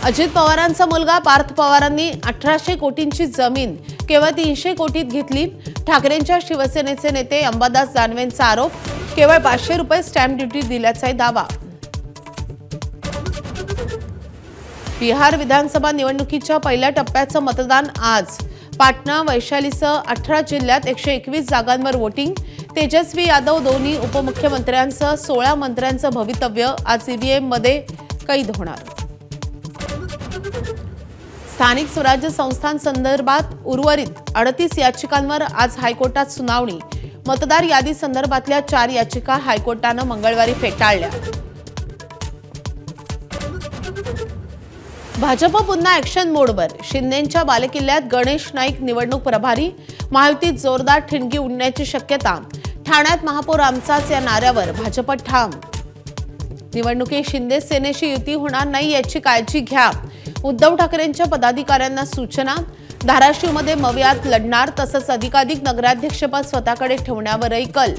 अजित पवारांचा मुलगा पार्थ पवारांनी 1800 कोटींची जमीन केवळ 300 कोटीत घेतली। ठाकरेंच्या शिवसेनेचे नेते अंबादास दानवेंचा आरोप, केवळ 500 रुपये स्टॅम्प ड्युटी दिल्याचा दावा। बिहार विधानसभा निवडणुकीच्या पहिल्या टप्प्याचं मतदान आज। पाटणा वैशालीसह 18 जिल्ह्यात 121 जागांवर वोटिंग। तेजस्वी यादव दोन्ही उपमुख्यमंत्र्यांसह 16 मंत्र्यांचं भवितव्य आज ईव्हीएम मध्ये कैद होणार। स्थानिक स्वराज्य संस्थांसंदर्भात उर्वरित 38 याचिकांवर आज हायकोर्टात सुनावणी। मतदार यादी संदर्भातल्या 4 याचिका हायकोर्टानं मंगळवारी फेटाळल्या। भाजप पुन्हा ॲक्शन मोडवर। शिंदेंच्या बालेकिल्ल्यात गणेश नाईक निवडणूक प्रभारी। महायुतीत जोरदार ठिणगी उडण्याची शक्यता। ठाण्यात महापौर आमचाच या नाऱ्यावर भाजप ठाम। निवडणुकीत शिंदे सेनेशी युती होणार नाही याची काळजी घ्या। उद्धव ठाकरेंच्या पदाधिकाऱ्यांना सूचना। धाराशिवमध्ये मवियात लढणार, तसंच अधिकाधिक नगराध्यक्षपद स्वतःकडे ठेवण्यावरही कल।